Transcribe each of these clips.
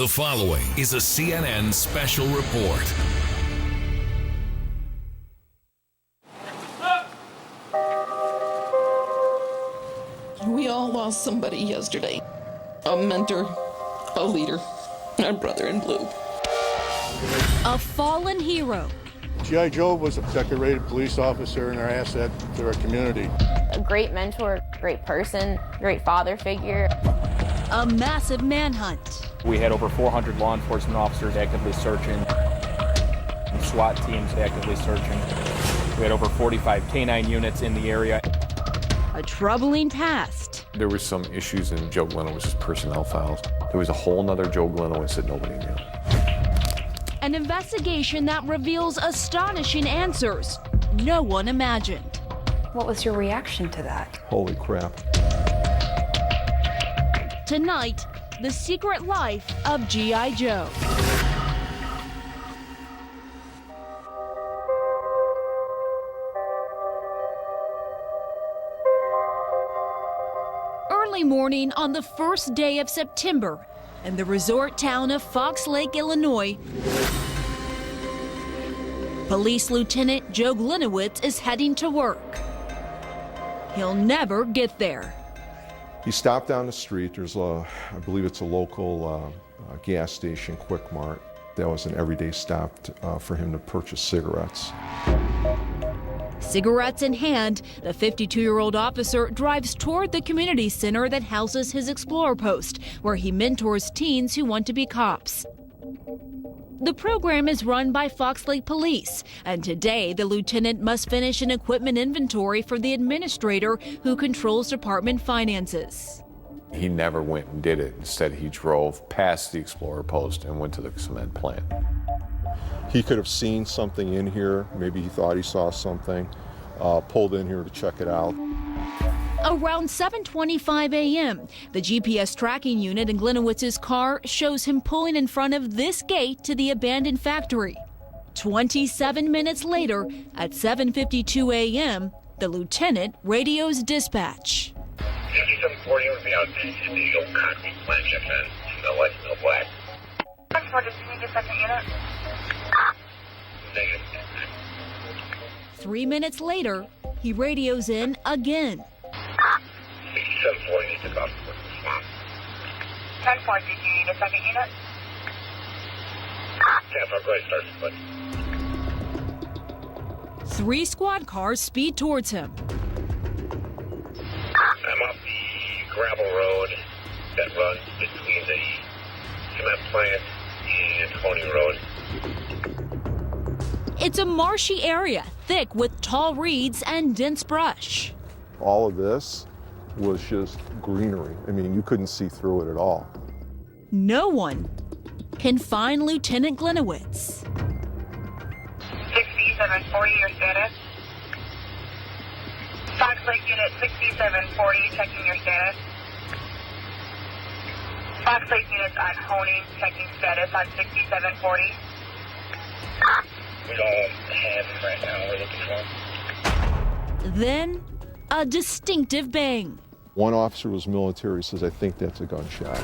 The following is a CNN special report. We all lost somebody yesterday. A mentor, a leader, our brother in blue. A fallen hero. G.I. Joe was a decorated police officer and our asset to our community. A great mentor, great person, great father figure. A massive manhunt. We had over 400 law enforcement officers actively searching, SWAT teams actively searching. We had over 45 canine units in the area. A troubling past. There was some issues in Joe Glinowicz's personnel files. There was a whole nother Joe Gliniewicz that nobody knew. An investigation that reveals astonishing answers no one imagined. What was your reaction to that? Holy crap. Tonight, the secret life of G.I. Joe. Early morning on the first day of September in the resort town of Fox Lake, Illinois, Police Lieutenant Joe Gliniewicz is heading to work. He'll never get there. He stopped down the street. There's I believe it's a local gas station, Quick Mart. That was an everyday stop for him to purchase cigarettes. Cigarettes in hand, the 52-year-old officer drives toward the community center that houses his Explorer post, where he mentors teens who want to be cops. The program is run by Fox Lake Police, and today the lieutenant must finish an equipment inventory for the administrator who controls department finances. He never went and did it. Instead, he drove past the Explorer post and went to the cement plant. He could have seen something in here. Maybe he thought he saw something, pulled in here to check it out. Around 7:25 a.m., the GPS tracking unit in Gliniewicz's car shows him pulling in front of this gate to the abandoned factory. 27 minutes later, at 7:52 a.m., the lieutenant radios dispatch. 5740 would be out in the old concrete plant check in. No white, no black. Did you need a second unit? Negative. 3 minutes later, he radios in again. 6740 needs to go off the response. 10-4, did you need a second unit? 10-4, go ahead, start, bud. 3 squad cars speed towards him. I'm off the gravel road that runs between the cement plant and Tony Road. It's a marshy area, thick with tall reeds and dense brush. All of this was just greenery. I mean, you couldn't see through it at all. No one can find Lieutenant Gliniewicz. 6740, your status. Fox Lake Unit 6740, checking your status. Fox Lake Units on honing, checking status on 6740. We don't have him right now, we're looking for him. Then, a distinctive bang. One officer was military, says, I think that's a gunshot.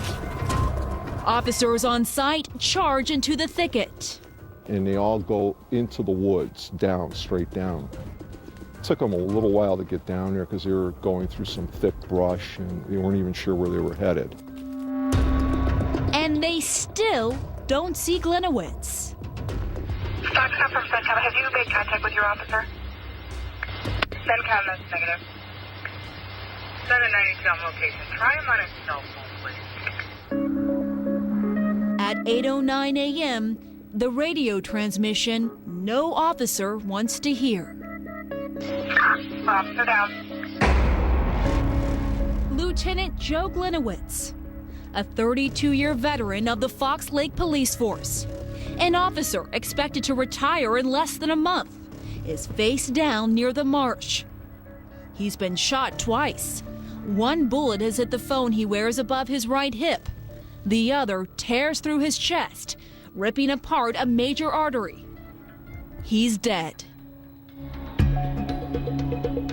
Officers on site charge into the thicket. And they all go into the woods, down, straight down. It took them a little while to get down there because they were going through some thick brush and they weren't even sure where they were headed. And they still don't see Gliniewicz. Foxcom from CENTCOM, have you made contact with your officer? CENTCOM, that's negative. 792 on location. Try him on his cell phone, please. At 8:09 a.m., the radio transmission no officer wants to hear. Officer down. Lieutenant Joe Gliniewicz, a 32-year veteran of the Fox Lake Police Force, an officer expected to retire in less than a month, is face down near the marsh. He's been shot twice. One bullet has hit the phone he wears above his right hip. The other tears through his chest, ripping apart a major artery. He's dead.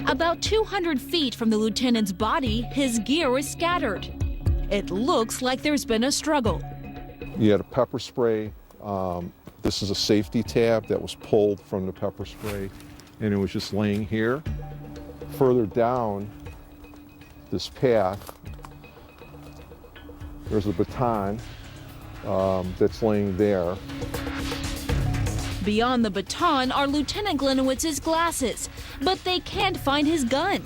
About 200 feet from the lieutenant's body, his gear is scattered. It looks like there's been a struggle. You had a pepper spray. This is a safety tab that was pulled from the pepper spray, and it was just laying here. Further down this path, there's a baton that's laying there. Beyond the baton are Lieutenant Gliniewicz's glasses, but they can't find his gun.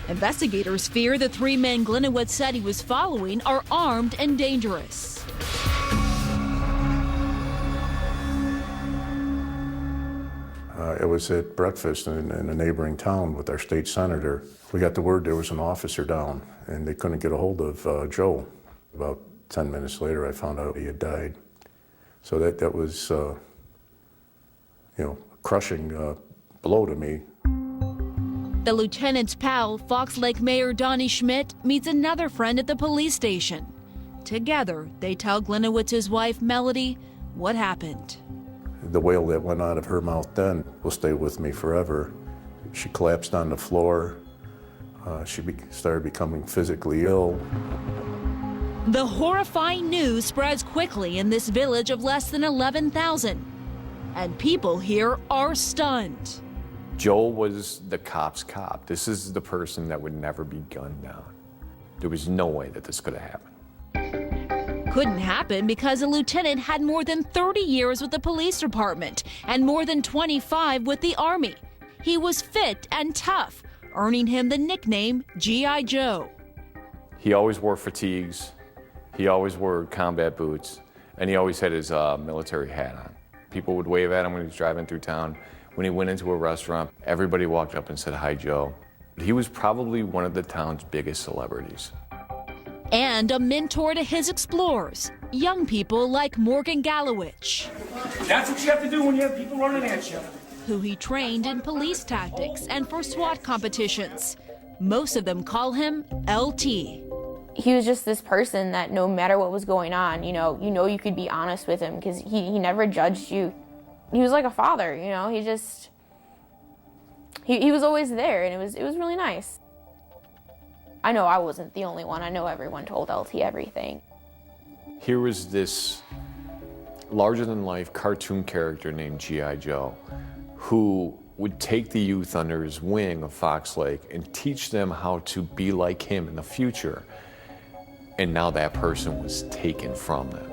Investigators fear the three men Gliniewicz said he was following are armed and dangerous. It was at breakfast in a neighboring town with our state senator. We got the word there was an officer down, and they couldn't get a hold of Joe. About 10 minutes later, I found out he had died. So that was, a crushing blow to me. The lieutenant's pal, Fox Lake Mayor Donnie Schmidt, meets another friend at the police station. Together, they tell Gliniewicz's wife, Melody, what happened. The wail that went out of her mouth then will stay with me forever. She collapsed on the floor. She started becoming physically ill. The horrifying news spreads quickly in this village of less than 11,000, and people here are stunned. Joe was the cop's cop. This is the person that would never be gunned down. There was no way that this could have happened. Couldn't happen because the lieutenant had more than 30 years with the police department and more than 25 with the Army. He was fit and tough, earning him the nickname G.I. Joe. He always wore fatigues, he always wore combat boots, and he always had his military hat on. People would wave at him when he was driving through town. When he went into a restaurant, everybody walked up and said, "Hi, Joe." He was probably one of the town's biggest celebrities. And a mentor to his explorers, young people like Morgan Gliniewicz. That's what you have to do when you have people running at you. Who he trained in police tactics and for SWAT competitions. Most of them call him LT. He was just this person that no matter what was going on, you could be honest with him because he never judged you. He was like a father, he was always there, and it was really nice. I know I wasn't the only one. I know everyone told LT everything. Here was this larger-than-life cartoon character named G.I. Joe who would take the youth under his wing of Fox Lake and teach them how to be like him in the future. And now that person was taken from them.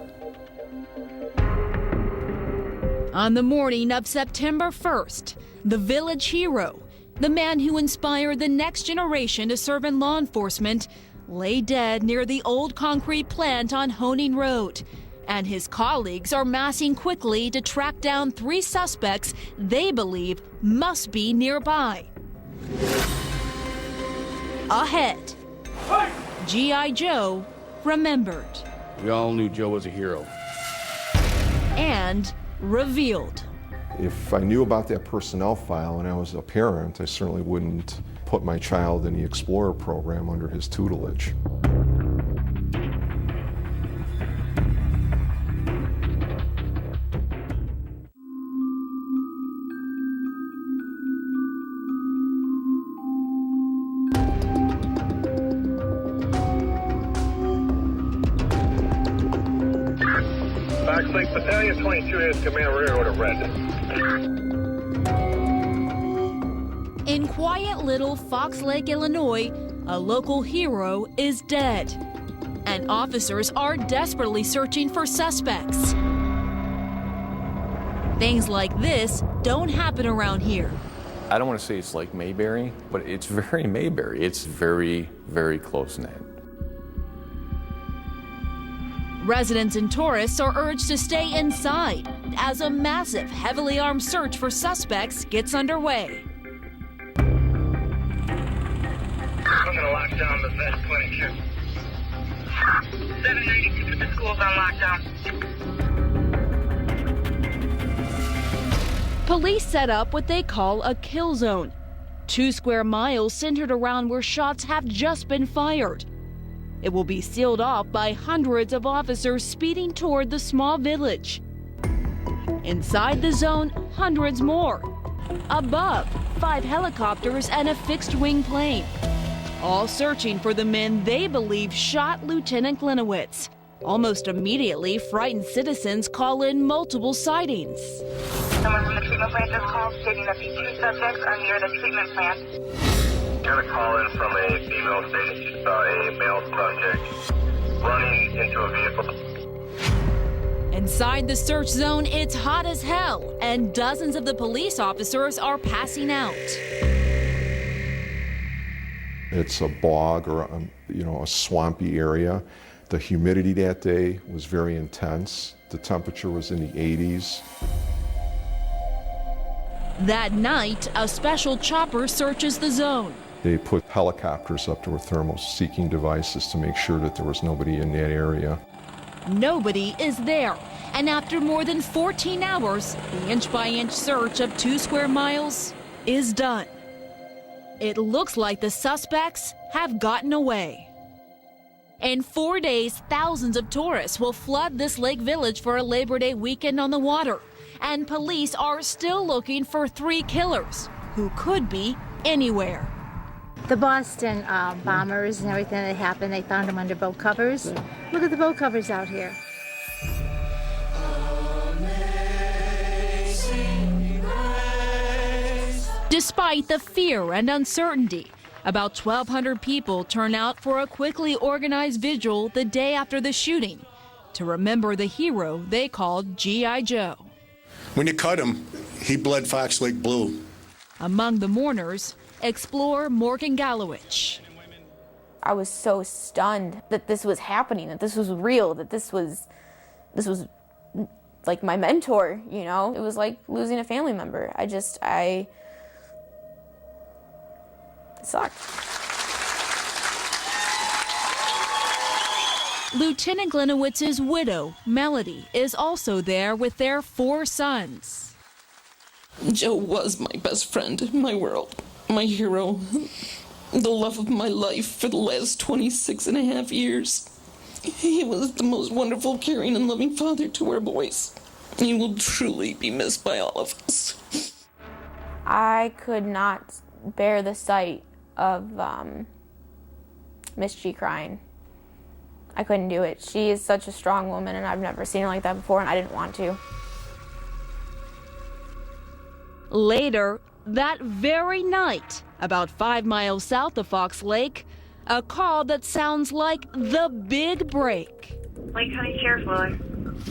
On the morning of September 1st, the village hero, the man who inspired the next generation to serve in law enforcement, lay dead near the old concrete plant on Honing Road. And his colleagues are massing quickly to track down three suspects they believe must be nearby. Ahead, G.I. Joe remembered. We all knew Joe was a hero. And revealed. If I knew about that personnel file and I was a parent, I certainly wouldn't put my child in the Explorer program under his tutelage. Fox Lake Battalion 22 has command rear order red. In quiet little Fox Lake, Illinois, a local hero is dead. And officers are desperately searching for suspects. Things like this don't happen around here. I don't want to say it's like Mayberry, but it's very Mayberry. It's very, very close-knit. Residents and tourists are urged to stay inside as a massive, heavily armed search for suspects gets underway. I'm gonna lock down the vet clinic here. 792 the school's on lockdown. Police set up what they call a kill zone. 2 square miles centered around where shots have just been fired. It will be sealed off by hundreds of officers speeding toward the small village. Inside the zone, hundreds more. Above, 5 helicopters and a fixed-wing plane. All searching for the men they believe shot Lieutenant Gliniewicz. Almost immediately, frightened citizens call in multiple sightings. Someone from the treatment plant just called stating that these 2 subjects are near the treatment plant. Got a call in from a female stating she saw a male subject running into a vehicle. Inside the search zone, it's hot as hell, and dozens of the police officers are passing out. It's a bog or a swampy area. The humidity that day was very intense. The temperature was in the 80s. That night, a special chopper searches the zone. They put helicopters up there with thermal-seeking devices to make sure that there was nobody in that area. Nobody is there, and after more than 14 hours, the inch-by-inch search of 2 square miles is done. It looks like the suspects have gotten away. In 4 days, thousands of tourists will flood this lake village for a Labor Day weekend on the water, and police are still looking for 3 killers who could be anywhere. The Boston bombers and everything that happened, they found them under boat covers. Look at the boat covers out here. Despite the fear and uncertainty, about 1,200 people turn out for a quickly organized vigil the day after the shooting to remember the hero they called G.I. Joe. When you cut him, he bled Fox Lake blue. Among the mourners, explorer Morgan Gliniewicz. I was so stunned that this was happening, that this was real, that this was like my mentor, you know? It was like losing a family member. It sucked. Lieutenant Gliniewicz's widow, Melody, is also there with their 4 sons. Joe was my best friend, my world, my hero, the love of my life for the last 26 and a half years. He was the most wonderful, caring, and loving father to our boys. He will truly be missed by all of us. I could not bear the sight of Miss G crying. I couldn't do it. She is such a strong woman, and I've never seen her like that before, and I didn't want to. Later, that very night, about 5 miles south of Fox Lake, a call that sounds like the big break. Lake County Sheriff's Office.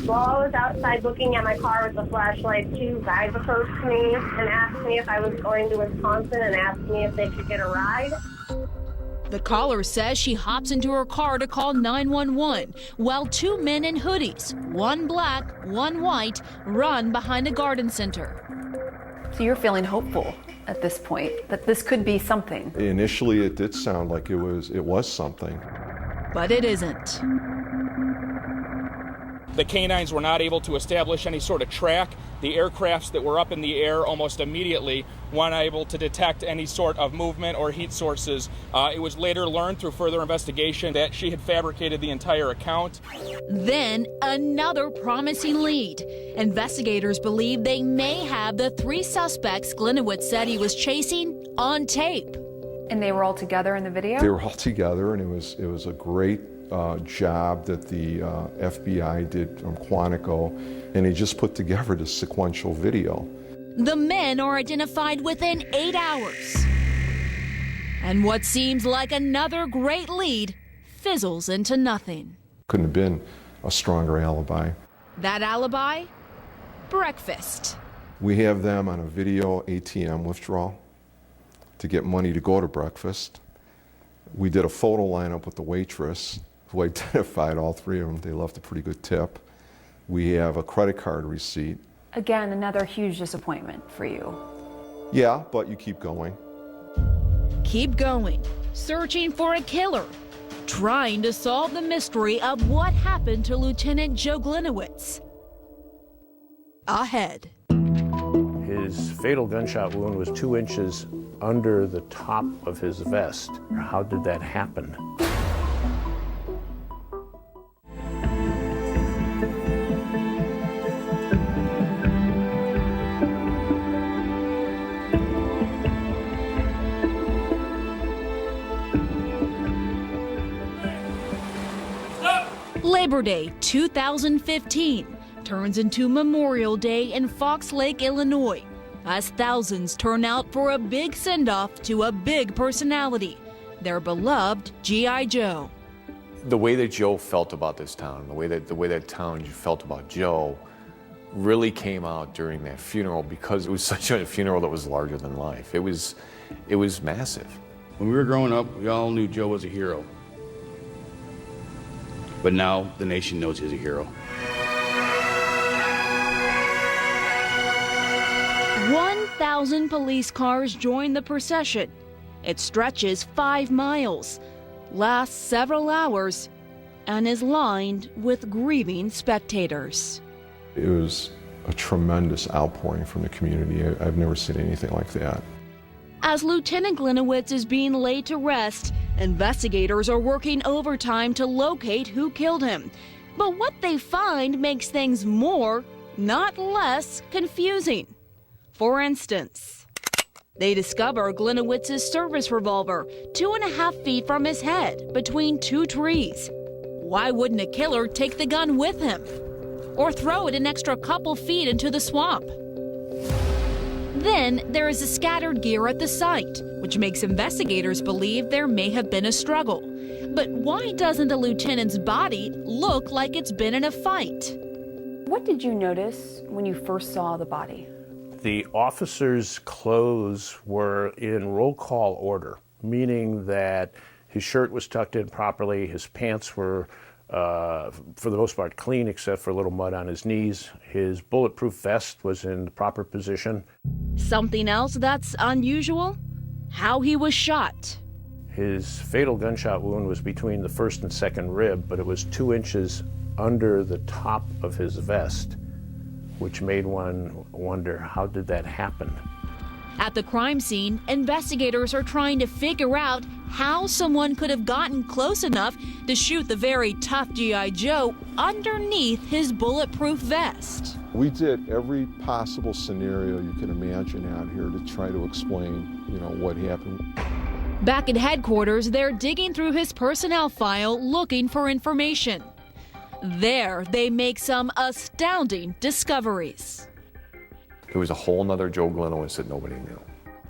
While I was outside looking at my car with the flashlight, 2 guys approached me and asked me if I was going to Wisconsin and asked me if they could get a ride. The caller says she hops into her car to call 911 while 2 men in hoodies, one black, one white, run behind a garden center. So you're feeling hopeful at this point that this could be something. Initially, it did sound like it was something. But it isn't. The canines were not able to establish any sort of track. The aircrafts that were up in the air almost immediately weren't able to detect any sort of movement or heat sources. It was later learned through further investigation that she had fabricated the entire account. Then another promising lead. Investigators believe they may have the 3 suspects Gliniewicz said he was chasing on tape. And they were all together in the video? They were all together, and it was a great job that the FBI did from Quantico, and he just put together this sequential video. The men are identified within 8 hours. And what seems like another great lead fizzles into nothing. Couldn't have been a stronger alibi. That alibi? Breakfast. We have them on a video ATM withdrawal to get money to go to breakfast. We did a photo lineup with the waitress who identified all 3 of them. They left a pretty good tip. We have a credit card receipt. Again, another huge disappointment for you. Yeah, but you keep going. Keep going, searching for a killer, trying to solve the mystery of what happened to Lieutenant Joe Gliniewicz. Ahead. His fatal gunshot wound was 2 inches under the top of his vest. How did that happen? Labor Day 2015 turns into Memorial Day in Fox Lake, Illinois, as thousands turn out for a big send-off to a big personality, their beloved G.I. Joe. The way that Joe felt about this town, the way that town felt about Joe, really came out during that funeral, because it was such a funeral that was larger than life. It was massive. When we were growing up, we all knew Joe was a hero. But now the nation knows he's a hero. 1,000 police cars join the procession. It stretches 5 miles, lasts several hours, and is lined with grieving spectators. It was a tremendous outpouring from the community. I've never seen anything like that. As Lieutenant Gliniewicz is being laid to rest, investigators are working overtime to locate who killed him. But what they find makes things more, not less, confusing. For instance, they discover Gliniewicz's service revolver 2.5 feet from his head, between 2 trees. Why wouldn't a killer take the gun with him? Or throw it an extra couple feet into the swamp? Then there is a scattered gear at the site, which makes investigators believe there may have been a struggle. But why doesn't the lieutenant's body look like it's been in a fight? What did you notice when you first saw the body? The officer's clothes were in roll call order, meaning that his shirt was tucked in properly, his pants were, for the most part, clean except for a little mud on his knees. His bulletproof vest was in the proper position. Something else that's unusual? How he was shot. His fatal gunshot wound was between the first and second rib, but it was 2 inches under the top of his vest, which made one wonder, how did that happen? At the crime scene, investigators are trying to figure out how someone could have gotten close enough to shoot the very tough G.I. Joe underneath his bulletproof vest. We did every possible scenario you can imagine out here to try to explain, what happened. Back at headquarters, they're digging through his personnel file looking for information. There, they make some astounding discoveries. There was a whole nother Joe Gliniewicz that nobody knew.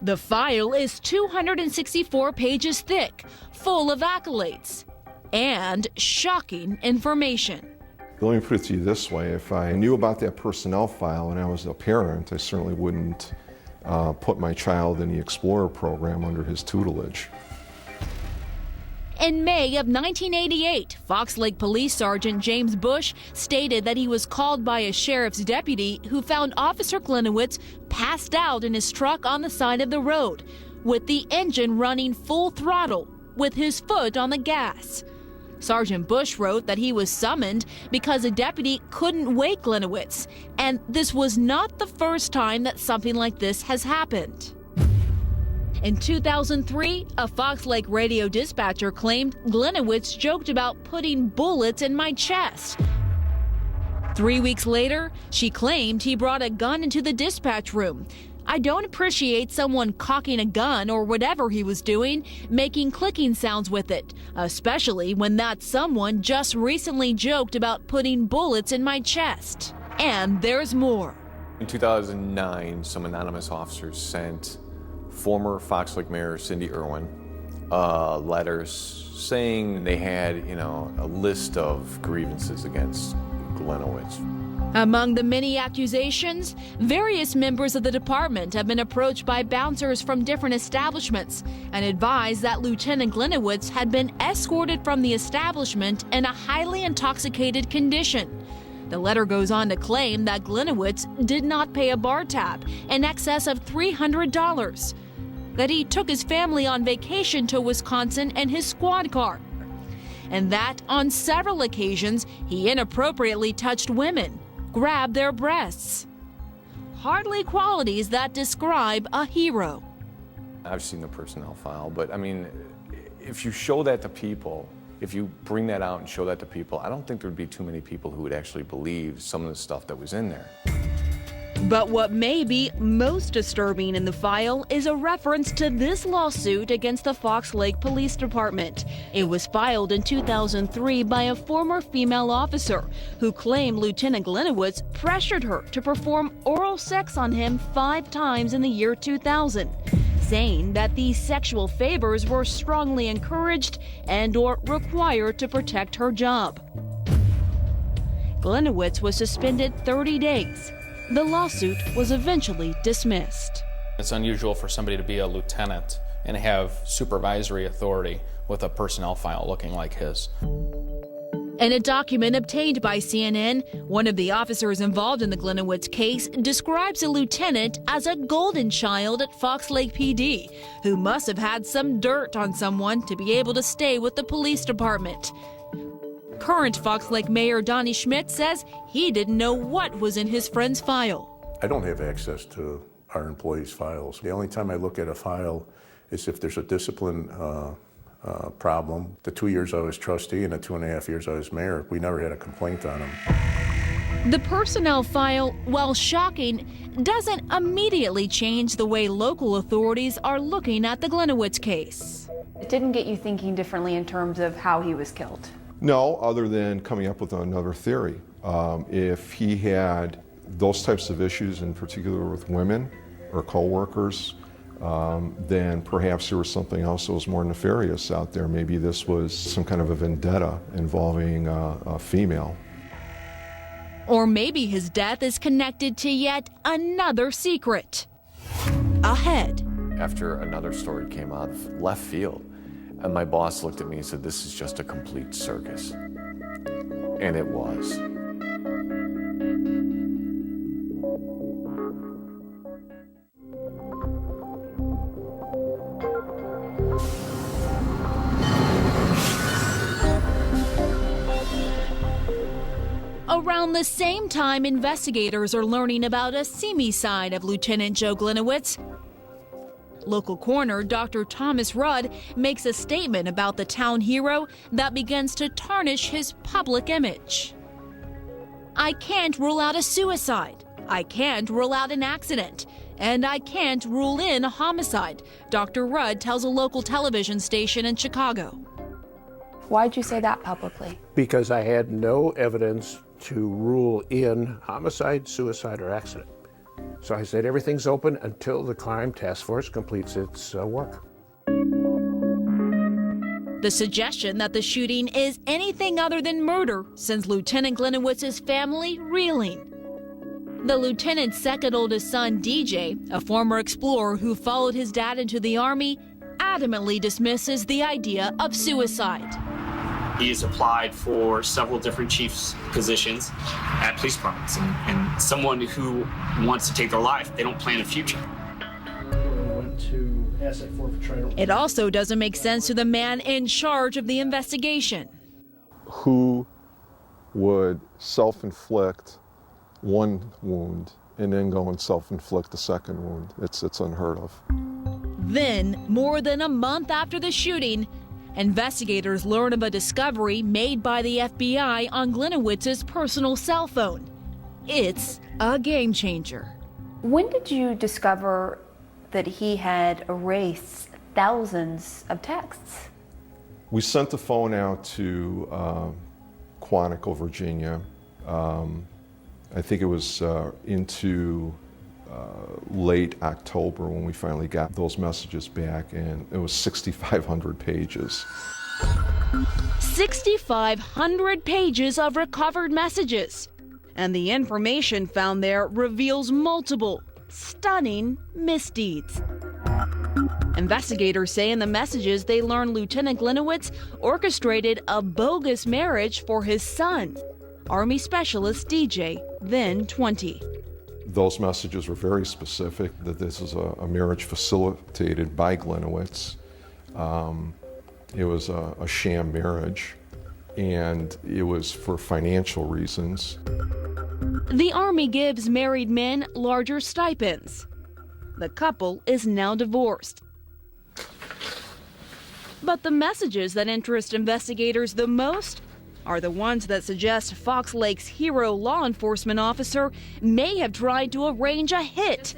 The file is 264 pages thick, full of accolades and shocking information. Let me put it to you this way. If I knew about that personnel file and I was a parent, I certainly wouldn't put my child in the Explorer program under his tutelage. In May of 1988, Fox Lake Police Sergeant James Bush stated that he was called by a sheriff's deputy who found Officer Gliniewicz passed out in his truck on the side of the road, with the engine running full throttle, with his foot on the gas. Sergeant Bush wrote that he was summoned because a deputy couldn't wake Gliniewicz, and this was not the first time that something like this has happened. In 2003, a Fox Lake radio dispatcher claimed Gliniewicz joked about putting bullets in my chest. 3 weeks later, she claimed he brought a gun into the dispatch room. I don't appreciate someone cocking a gun or whatever he was doing, making clicking sounds with it, especially when that someone just recently joked about putting bullets in my chest. And there's more. In 2009, some anonymous officers sent former Fox Lake Mayor Cindy Irwin letters saying they had, a list of grievances against Gliniewicz. Among the many accusations, various members of the department have been approached by bouncers from different establishments and advised that Lieutenant Gliniewicz had been escorted from the establishment in a highly intoxicated condition. The letter goes on to claim that Gliniewicz did not pay a bar tab in excess of $300, that he took his family on vacation to Wisconsin in his squad car, and that on several occasions he inappropriately touched women, grabbed their breasts. Hardly qualities that describe a hero. I've seen the personnel file, but if you show that to people, if you bring that out and show that to people, I don't think there'd be too many people who would actually believe some of the stuff that was in there. But what may be most disturbing in the file is a reference to this lawsuit against the Fox Lake Police Department. It was filed in 2003 by a former female officer who claimed Lieutenant Gliniewicz pressured her to perform oral sex on him 5 times in the year 2000, saying that these sexual favors were strongly encouraged and/or required to protect her job. Gliniewicz was suspended 30 days. The lawsuit was eventually dismissed. It's unusual for somebody to be a lieutenant and have supervisory authority with a personnel file looking like his. In a document obtained by CNN, one of the officers involved in the Gliniewicz case describes a lieutenant as a golden child at Fox Lake PD who must have had some dirt on someone to be able to stay with the police department. Current Fox Lake Mayor Donnie Schmidt says he didn't know what was in his friend's file. I don't have access to our employees' files. The only time I look at a file is if there's a discipline problem. The 2 years I was trustee and the 2.5 years I was mayor, we never had a complaint on him. The personnel file, while shocking, doesn't immediately change the way local authorities are looking at the Gliniewicz case. It didn't get you thinking differently in terms of how he was killed? No, other than coming up with another theory. If he had those types of issues, in particular with women or co-workers, then perhaps there was something else that was more nefarious out there. Maybe this was some kind of a vendetta involving a female. Or maybe his death is connected to yet another secret. Ahead. After another story came out of left field, and my boss looked at me and said, "This is just a complete circus." And it was. Around the same time, investigators are learning about a seamy side of Lieutenant Joe Gliniewicz. Local coroner Dr. Thomas Rudd makes a statement about the town hero that begins to tarnish his public image. "I can't rule out a suicide. I can't rule out an accident. And I can't rule in a homicide," Dr. Rudd tells a local television station in Chicago. Why'd you say that publicly? Because I had no evidence to rule in homicide, suicide, or accident. So I said everything's open until the crime task force completes its work. The suggestion that the shooting is anything other than murder sends Lieutenant Gliniewicz' family reeling. The lieutenant's second oldest son, DJ, a former explorer who followed his dad into the Army, adamantly dismisses the idea of suicide. He has applied for several different chiefs positions at police departments, and someone who wants to take their life, they don't plan a future. It also doesn't make sense to the man in charge of the investigation. Who would self-inflict one wound and then go and self-inflict the second wound? It's unheard of. Then, more than a month after the shooting, investigators learn of a discovery made by the FBI on Gliniewicz's personal cell phone. It's a game changer. When did you discover that he had erased thousands of texts? We sent the phone out to Quantico, Virginia. I think it was into late October when we finally got those messages back, and it was 6,500 pages. 6,500 pages of recovered messages. And the information found there reveals multiple stunning misdeeds. Investigators say in the messages they learned Lieutenant Gliniewicz orchestrated a bogus marriage for his son, Army Specialist DJ, then 20. Those messages were very specific, that this is a marriage facilitated by Gliniewicz. It was a sham marriage, and it was for financial reasons. The Army gives married men larger stipends. The couple is now divorced. But the messages that interest investigators the most are the ones that suggest Fox Lake's hero law enforcement officer may have tried to arrange a hit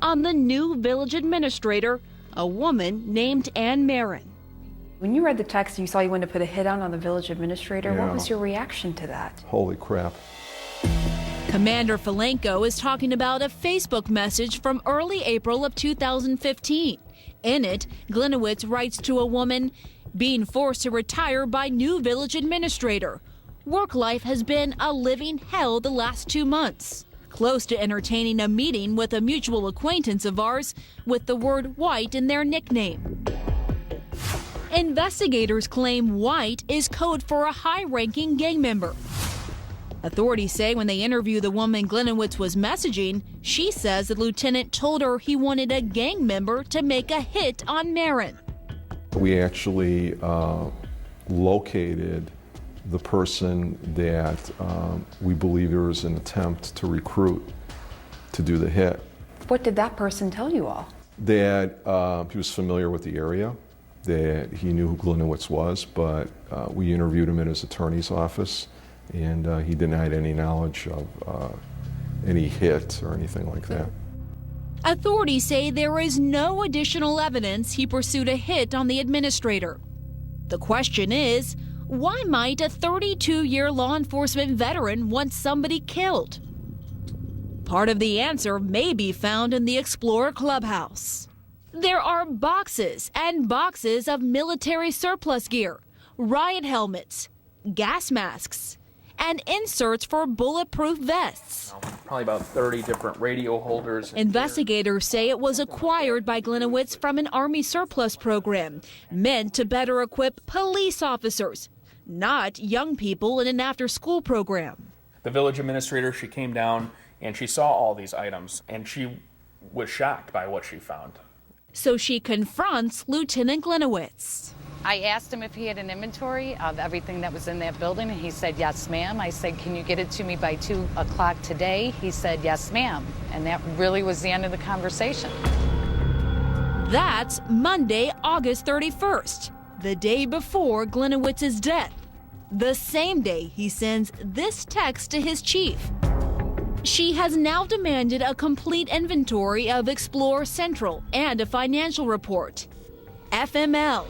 on the new village administrator, a woman named Ann Marin. When you read the text and you saw you wanted to put a hit out on the village administrator, Yeah. what was your reaction to that? Holy crap. Commander Falenko is talking about a Facebook message from early April of 2015. In it, Gliniewicz writes to a woman, being forced to retire by new village administrator. Work life has been a living hell the last 2 months. Close to entertaining a meeting with a mutual acquaintance of ours with the word white in their nickname. Investigators claim white is code for a high-ranking gang member. Authorities say when they interview the woman Gliniewicz was messaging, she says the lieutenant told her he wanted a gang member to make a hit on Marin. We actually located the person that we believe there was an attempt to recruit to do the hit. What did that person tell you all? That he was familiar with the area, that he knew who Gliniewicz was, but we interviewed him in his attorney's office, and he denied any knowledge of any hit or anything like that. Authorities say there is no additional evidence he pursued a hit on the administrator. The question is, why might a 32-year law enforcement veteran want somebody killed? Part of the answer may be found in the Explorer Clubhouse. There are boxes and boxes of military surplus gear, riot helmets, gas masks, and inserts for bulletproof vests. Probably about 30 different radio holders. Investigators say it was acquired by Gliniewicz from an Army surplus program meant to better equip police officers, not young people in an after-school program. The village administrator, she came down and she saw all these items and she was shocked by what she found. So she confronts Lieutenant Gliniewicz. I asked him if he had an inventory of everything that was in that building, and he said, yes, ma'am. I said, can you get it to me by 2 o'clock today? He said, yes, ma'am. And that really was the end of the conversation. That's Monday, August 31st, the day before Gliniewicz's death. The same day he sends this text to his chief. She has now demanded a complete inventory of Explorer Central and a financial report. FML.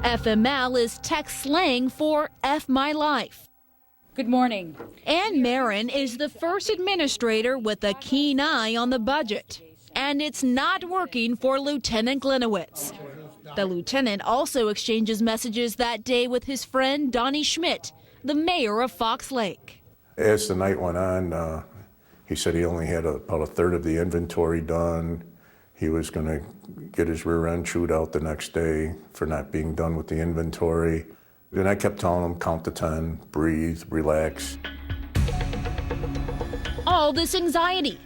FML is tech slang for F My Life. Good morning. Ann Marin is the first administrator with a keen eye on the budget. And it's not working for Lieutenant Gliniewicz. The lieutenant also exchanges messages that day with his friend Donnie Schmidt, the mayor of Fox Lake. As the night went on, he said he only had about a third of the inventory done. He was going to get his rear end chewed out the next day for not being done with the inventory. And I kept telling him, count to 10, breathe, relax. All this anxiety,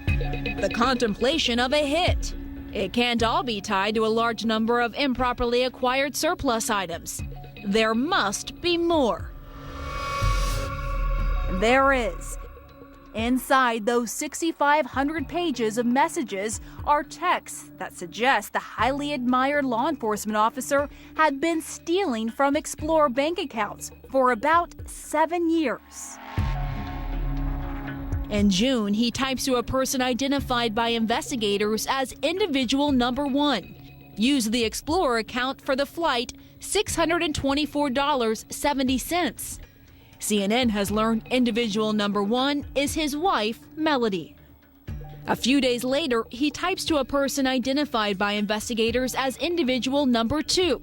the contemplation of a hit. It can't all be tied to a large number of improperly acquired surplus items. There must be more. There is. Inside those 6,500 pages of messages are texts that suggest the highly admired law enforcement officer had been stealing from Explorer bank accounts for about 7 years. In June, he types to a person identified by investigators as individual number 1. Use the Explorer account for the flight, $624.70. CNN has learned individual number 1 is his wife, Melody. A few days later, he types to a person identified by investigators as individual number 2.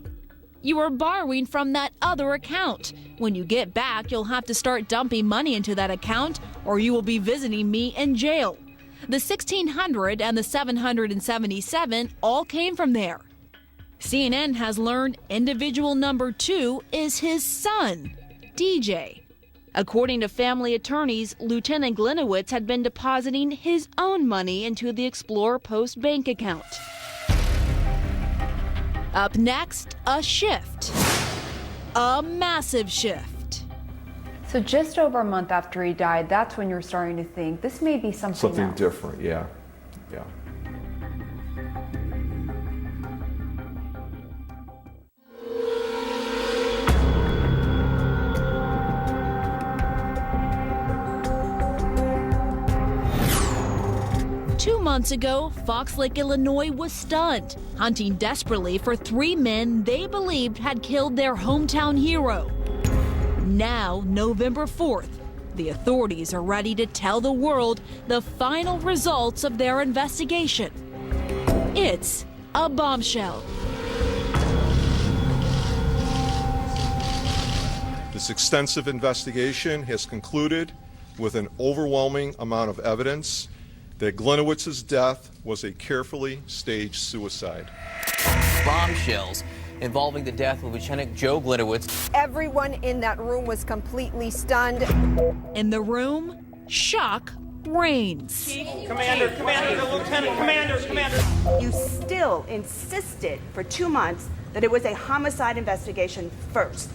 You are borrowing from that other account. When you get back, you'll have to start dumping money into that account, or you will be visiting me in jail. The $1,600 and the $777 all came from there. CNN has learned individual number 2 is his son, DJ. According to family attorneys, Lieutenant Gliniewicz had been depositing his own money into the Explorer Post bank account. Up next, a shift. A massive shift. So just over a month after he died, that's when you're starting to think this may be something else. Different, yeah. Yeah. months ago, Fox Lake, Illinois was stunned, hunting desperately for 3 men they believed had killed their hometown hero. Now, November 4th, the authorities are ready to tell the world the final results of their investigation. It's a bombshell. This extensive investigation has concluded with an overwhelming amount of evidence that Gliniewicz's death was a carefully staged suicide. Bombshells involving the death of Lieutenant Joe Gliniewicz. Everyone in that room was completely stunned. In the room, shock reigns. Commander, the lieutenant, commander. You still insisted for 2 months that it was a homicide investigation first.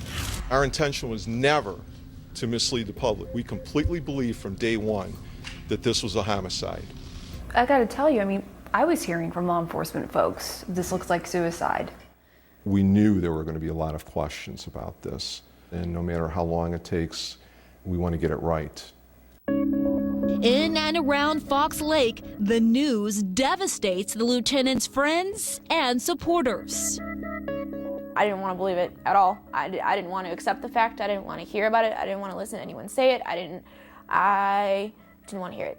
Our intention was never to mislead the public. We completely believed from day one that this was a homicide. I gotta tell you, I mean, I was hearing from law enforcement folks, this looks like suicide. We knew there were going to be a lot of questions about this, and no matter how long it takes, we want to get it right. In and around Fox Lake, the news devastates the lieutenant's friends and supporters. I didn't want to believe it at all. I didn't want to accept the fact. I didn't want to hear about it. I didn't want to listen to anyone say it. I didn't want to hear it.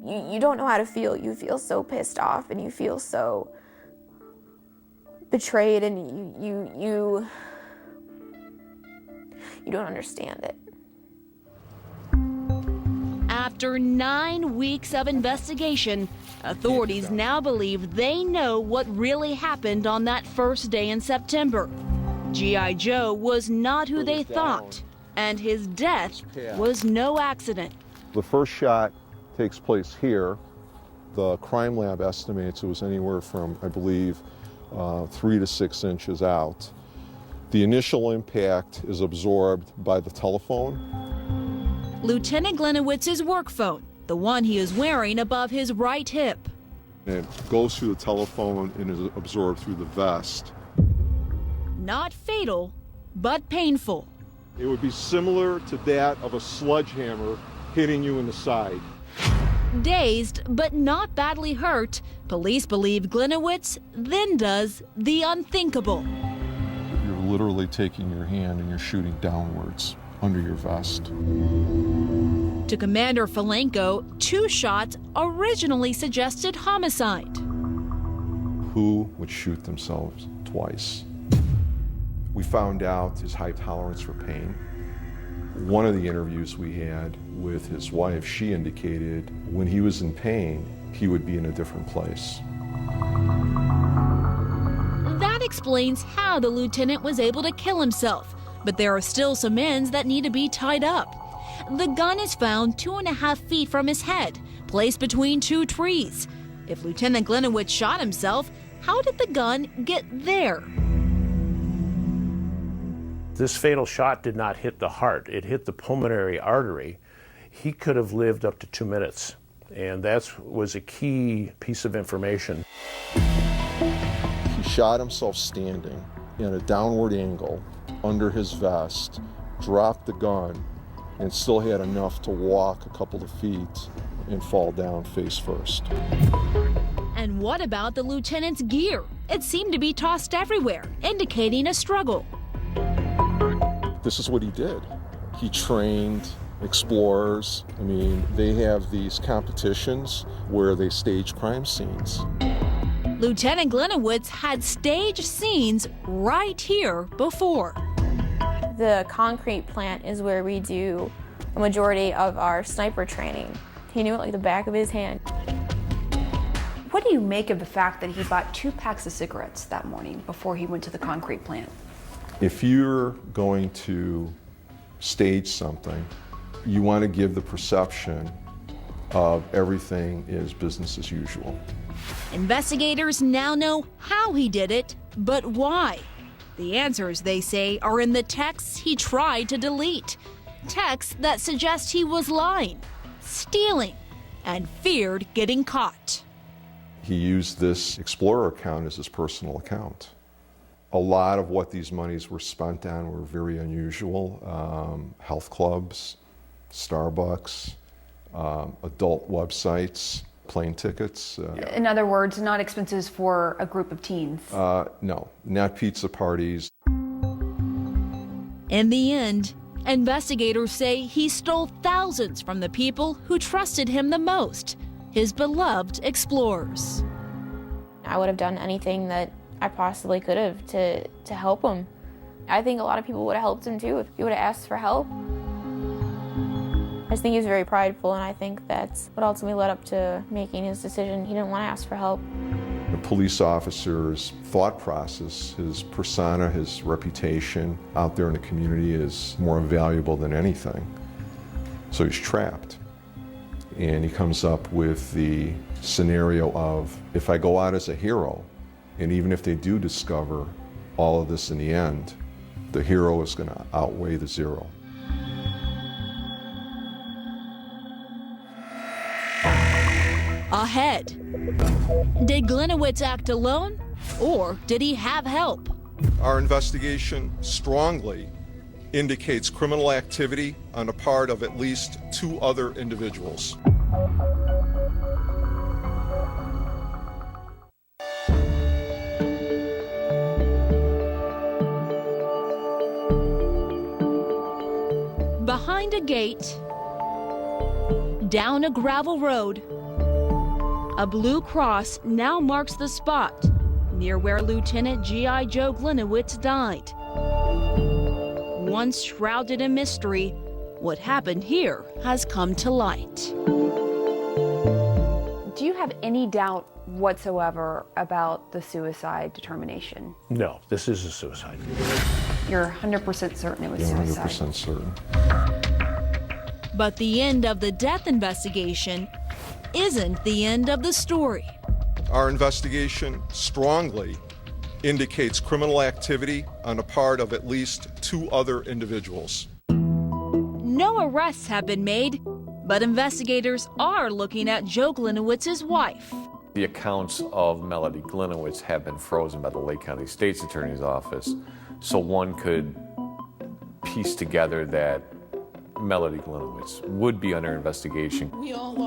You don't know how to feel. You feel so pissed off, and you feel so betrayed, and you don't understand it. After 9 weeks of investigation, authorities now believe they know what really happened on that first day in September. G.I. Joe was not who they thought, and his death was no accident. The first shot takes place here. The crime lab estimates it was anywhere from, I believe, 3 to 6 inches out. The initial impact is absorbed by the telephone. Lieutenant Gliniewicz's work phone, the one he is wearing above his right hip. It goes through the telephone and is absorbed through the vest. Not fatal, but painful. It would be similar to that of a sledgehammer hitting you in the side. Dazed, but not badly hurt, police believe Gliniewicz then does the unthinkable. You're literally taking your hand and you're shooting downwards under your vest. To Commander Falenko, 2 shots originally suggested homicide. Who would shoot themselves twice? We found out his high tolerance for pain. One of the interviews we had with his wife, she indicated when he was in pain, he would be in a different place. That explains how the lieutenant was able to kill himself, but there are still some ends that need to be tied up. The gun is found 2.5 feet from his head, placed between 2 trees. If Lieutenant Gliniewicz shot himself, how did the gun get there? This fatal shot did not hit the heart. It hit the pulmonary artery. He could have lived up to 2 minutes, and that was a key piece of information. He shot himself standing in a downward angle under his vest, dropped the gun, and still had enough to walk a couple of feet and fall down face first. And what about the lieutenant's gear? It seemed to be tossed everywhere, indicating a struggle. This is what he did. He trained explorers. I mean, they have these competitions where they stage crime scenes. Lieutenant Gliniewicz had staged scenes right here before. The concrete plant is where we do a majority of our sniper training. He knew it like the back of his hand. What do you make of the fact that he bought 2 packs of cigarettes that morning before he went to the concrete plant? If you're going to stage something, you want to give the perception of everything is business as usual. Investigators now know how he did it, but why? The answers, they say, are in the texts he tried to delete. Texts that suggest he was lying, stealing, and feared getting caught. He used this Explorer account as his personal account. A lot of what these monies were spent on were very unusual. Health clubs, Starbucks, adult websites. plane tickets. In other words, not expenses for a group of teens. No, not pizza parties. In the end, investigators say he stole thousands from the people who trusted him the most, his beloved explorers. I would have done anything that I possibly could have to help him. I think a lot of people would have helped him too if he would have asked for help. I just think he was very prideful, and I think that's what ultimately led up to making his decision. He didn't want to ask for help. The police officer's thought process, his persona, his reputation out there in the community is more valuable than anything. So he's trapped. And he comes up with the scenario of, if I go out as a hero, and even if they do discover all of this in the end, the hero is going to outweigh the zero. Ahead. Did Gliniewicz act alone, or did he have help? Our investigation strongly indicates criminal activity on the part of at least 2 other individuals. Behind a gate, down a gravel road, a blue cross now marks the spot near where Lieutenant G.I. Joe Gliniewicz died. Once shrouded in mystery, what happened here has come to light. Do you have any doubt whatsoever about the suicide determination? No, this is a suicide. You're 100% certain it was suicide? 100% certain. But the end of the death investigation isn't the end of the story. Our investigation strongly indicates criminal activity on the part of at least 2 other individuals. No arrests have been made, but investigators are looking at Joe Gliniewicz's wife. The accounts of Melody Gliniewicz have been frozen by the Lake County State's Attorney's Office, so one could piece together that Melody Gliniewicz would be under investigation.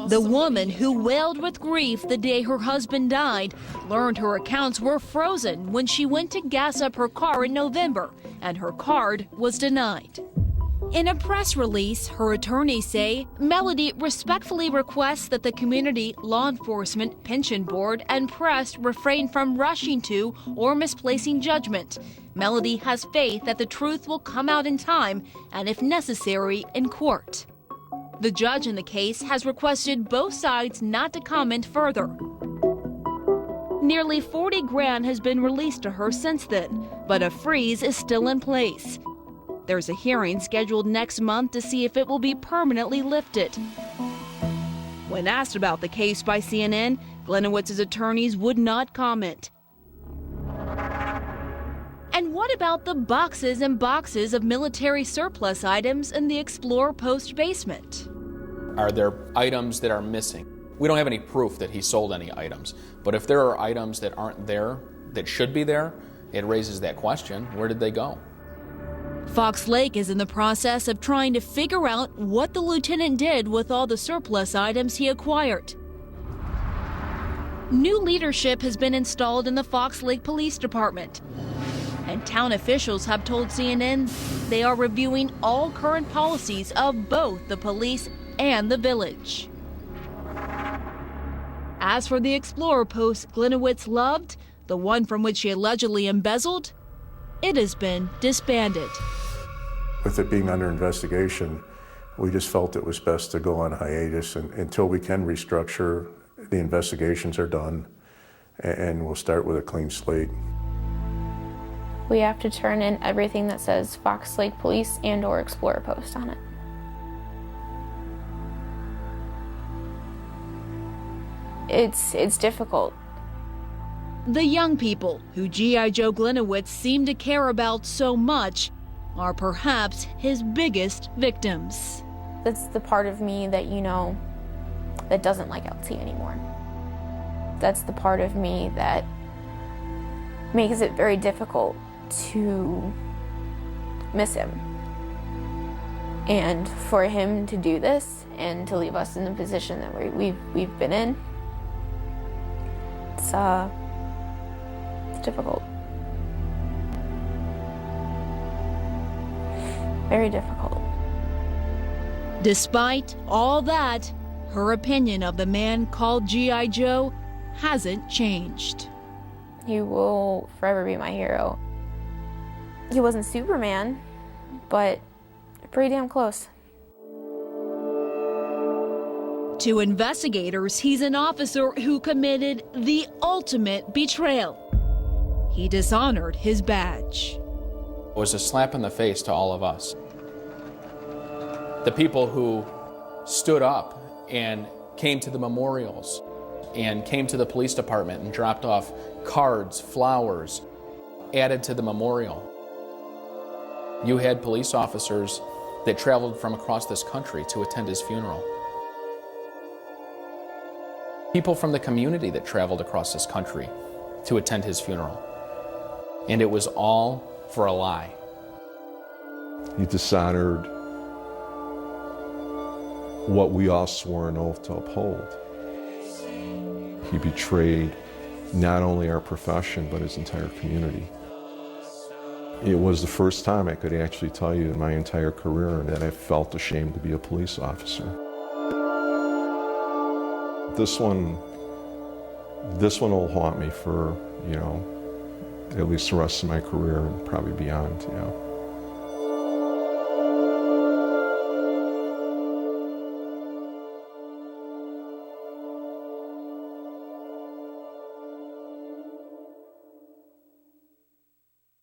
The woman who wailed with grief the day her husband died learned her accounts were frozen when she went to gas up her car in November, and her card was denied. In a press release, her attorneys say Melody respectfully requests that the community, law enforcement, pension board, and press refrain from rushing to or misplacing judgment. Melody has faith that the truth will come out in time and, if necessary, in court. The judge in the case has requested both sides not to comment further. Nearly $40,000 has been released to her since then, but a freeze is still in place. There's a hearing scheduled next month to see if it will be permanently lifted. When asked about the case by CNN, Gliniewicz's attorneys would not comment. And what about the boxes and boxes of military surplus items in the Explorer Post basement? Are there items that are missing? We don't have any proof that he sold any items, but if there are items that aren't there, that should be there, it raises that question, where did they go? Fox Lake is in the process of trying to figure out what the lieutenant did with all the surplus items he acquired. New leadership has been installed in the Fox Lake Police Department, and town officials have told CNN they are reviewing all current policies of both the police and the village. As for the Explorer Post Gliniewicz loved, the one from which he allegedly embezzled, it has been disbanded. With it being under investigation, we just felt it was best to go on hiatus until we can restructure, the investigations are done, and we'll start with a clean slate. We have to turn in everything that says Fox Lake Police and or Explorer Post on it. It's difficult. The young people who G.I. Joe Gliniewicz seemed to care about so much are perhaps his biggest victims. That's the part of me that, that doesn't like LT anymore. That's the part of me that makes it very difficult to miss him. And for him to do this and to leave us in the position that we've been in, It's difficult. Very difficult. Despite all that, her opinion of the man called G.I. Joe hasn't changed. He will forever be my hero. He wasn't Superman, but pretty damn close. To investigators, he's an officer who committed the ultimate betrayal. He dishonored his badge. It was a slap in the face to all of us. The people who stood up and came to the memorials and came to the police department and dropped off cards, flowers, added to the memorial. You had police officers that traveled from across this country to attend his funeral. People from the community that traveled across this country to attend his funeral. And it was all for a lie. He dishonored what we all swore an oath to uphold. He betrayed not only our profession, but his entire community. It was the first time I could actually tell you in my entire career that I felt ashamed to be a police officer. This one will haunt me for, at least the rest of my career and probably beyond,